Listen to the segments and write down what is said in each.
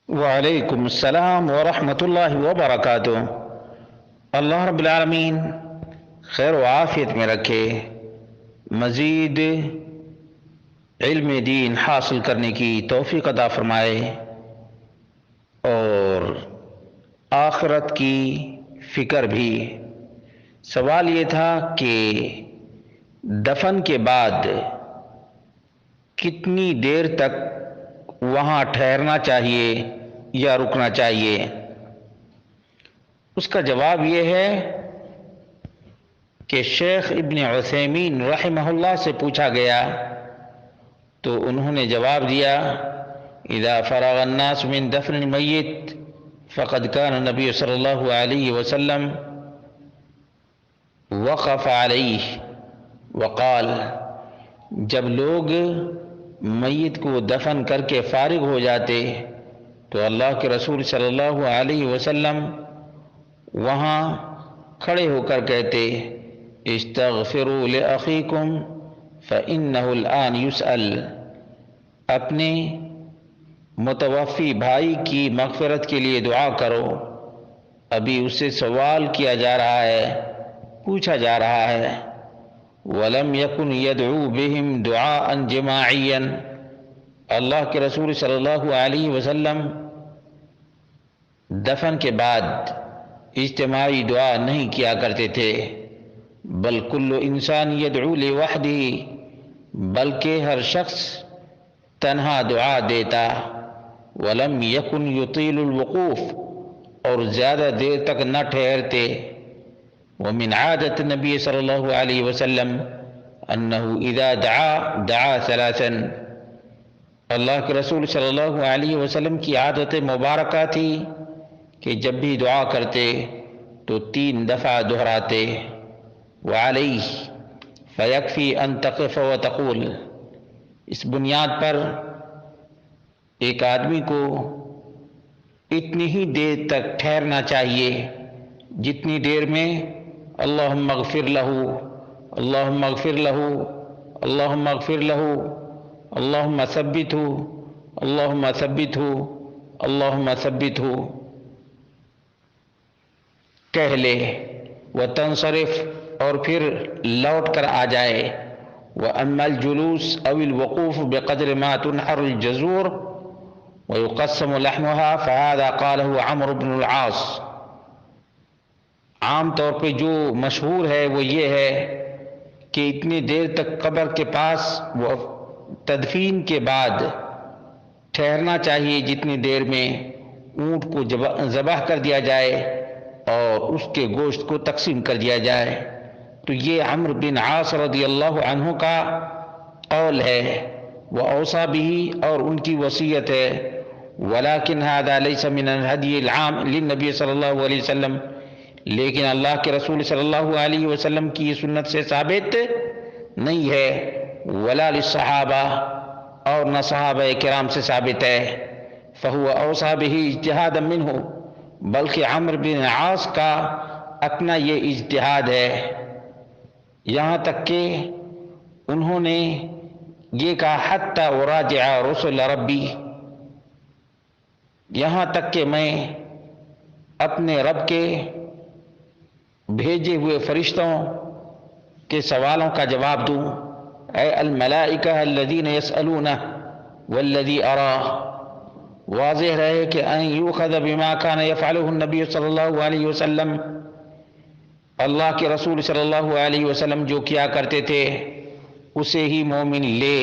وعلیکم السلام ورحمۃ اللہ وبرکاتہ۔ اللہ رب العالمین خیر و عافیت میں رکھے، مزید علم دین حاصل کرنے کی توفیق عطا فرمائے اور آخرت کی فکر بھی۔ سوال یہ تھا کہ دفن کے بعد کتنی دیر تک وہاں ٹھہرنا چاہیے یا رکنا چاہیے؟ اس کا جواب یہ ہے کہ شیخ ابن عثیمین رحمہ اللہ سے پوچھا گیا تو انہوں نے جواب دیا: اذا فرغ الناس من دفن المیت فقد كان النبی صلی اللہ علیہ وسلم وقف علیہ وقال، جب لوگ میت کو دفن کر کے فارغ ہو جاتے تو اللہ کے رسول صلی اللہ علیہ وسلم وہاں کھڑے ہو کر کہتے: استغفروا لأخیکم فإنہ الآن یسأل، اپنے متوفی بھائی کی مغفرت کے لیے دعا کرو، ابھی اس سے سوال کیا جا رہا ہے، پوچھا جا رہا ہے۔ وَلَمْ يَكُنْ يَدْعُو بِهِمْ دُعَاءً جِمَاعِيًّا، اللہ کے رسول صلی اللہ علیہ وسلم دفن کے بعد اجتماعی دعا نہیں کیا کرتے تھے، بل کل انسان یدعو لوحدہ، بلکہ ہر شخص تنہا دعا دیتا۔ وَلَمْ يَكُنْ يُطِيلُ الْوُقُوفَ، اور زیادہ دیر تک نہ ٹھہرتے۔ وَمِنْ عَادَةِ النَّبِيِّ صلی اللہ علیہ وسلم أَنَّهُ إِذَا دعا ثلاثاً، اللہ کے رسول صلی اللہ علیہ وسلم کی عادت مبارکہ تھی کہ جب بھی دعا کرتے تو 3 دفعہ دہراتے۔ وعلیہ فیکفی ان تقف وتقول، اس بنیاد پر ایک آدمی کو اتنی ہی دیر تک ٹھہرنا چاہیے جتنی دیر میں اللہم اغفر لہ، اللہم اغفر لہ، اللہم اغفر لہ، اللہم ثبتہ، اللہم ثبتہ، اللہم ثبتہ کہہ لے۔ وتنصرف، اور پھر لوٹ کر آ جائے۔ وَأَمَّا الْجُلُوسُ أَوِ الْوُقُوفُ بِقَدْرِ مَا تُنْحَرُ الْجَزُورُ وَيُقَسَّمُ لَحْمُهَا فَهَذَا قَالَهُ عَمْرُ بْنُ الْعَاصِ، عام طور پہ جو مشہور ہے وہ یہ ہے کہ اتنی دیر تک قبر کے پاس وہ تدفین کے بعد ٹھہرنا چاہیے جتنی دیر میں اونٹ کو ذبح کر دیا جائے اور اس کے گوشت کو تقسیم کر دیا جائے۔ تو یہ عمرو بن عاص رضی اللہ عنہ کا قول ہے، وأوصى به، اور ان کی وصیت ہے۔ ولكن هذا ليس من الهدي العام للنبي صلی اللہ علیہ وسلم، لیکن اللہ کے رسول صلی اللہ علیہ وسلم کی یہ سنت سے ثابت نہیں ہے۔ ولا للصحابہ، اور نہ صحابہ کرام سے ثابت ہے۔ فهو أوصى به اجتهادا منه، بلکہ عمرو بن عاص کا اپنا یہ اجتہاد ہے، یہاں تک کہ انہوں نے یہ کہا حتی اراجع رسل ربی، یہاں تک کہ میں اپنے رب کے بھیجے ہوئے فرشتوں کے سوالوں کا جواب دوں۔ اے الملائکہ الذین یسألون والذی ارا، واضح رہے کہ ان یؤخذ بما کان یفعلہ النبی صلی اللہ علیہ وسلم، اللہ کے رسول صلی اللہ علیہ وسلم جو کیا کرتے تھے اسے ہی مومن لے۔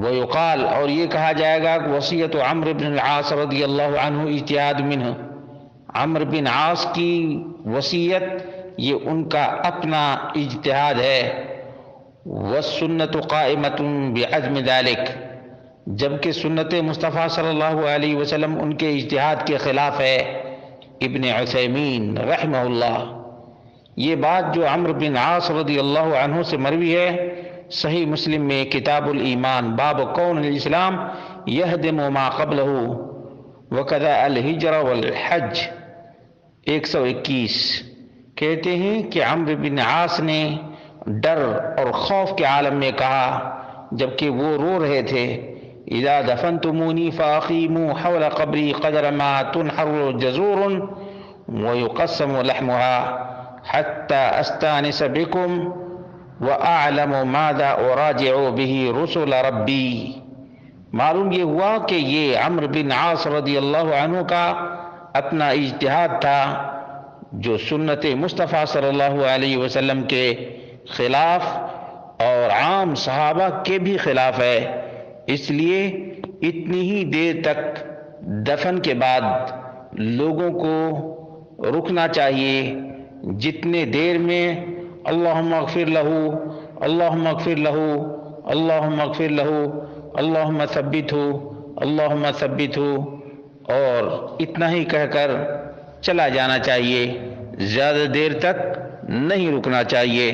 ویقال، اور یہ کہا جائے گا کہ وصیت عمرو بن العاص رضی اللہ عنہ اجتہاد منہ، عمرو بن عاص کی وصیت یہ ان کا اپنا اجتہاد ہے۔ والسنت قائمۃ بعزم ذلک، جبکہ سنت مصطفیٰ صلی اللہ علیہ وسلم ان کے اجتہاد کے خلاف ہے۔ ابن عثیمین رحمہ اللہ، یہ بات جو عمرو بن عاص رضی اللہ عنہ سے مروی ہے، صحیح مسلم میں کتاب الایمان باب کون الاسلام یہدم ما قبلہ وکذا الہجر والحج 121 کہتے ہیں کہ عمرو بن عاص نے ڈر اور خوف کے عالم میں کہا جبکہ وہ رو رہے تھے اذا دفنتمونی فاقیموا حول قبری قدر ما تنحر جزور ويقسم لحمها حتى استانس بكم واعلم ماذا اراجع به رسل ربی۔ معلوم یہ ہوا کہ یہ عمرو بن عاص رضی اللہ عنہ کا اپنا اجتہاد تھا جو سنت مصطفیٰ صلی اللہ علیہ وسلم کے خلاف اور عام صحابہ کے بھی خلاف ہے، اس لیے اتنی ہی دیر تک دفن کے بعد لوگوں کو رکنا چاہیے جتنے دیر میں اللہم اغفر لہو، اللہم اغفر لہو، اللہم اغفر لہو، اللہم ثبتہ، اللہم ثبتہ، اور اتنا ہی کہہ کر چلا جانا چاہیے، زیادہ دیر تک نہیں رکنا چاہیے۔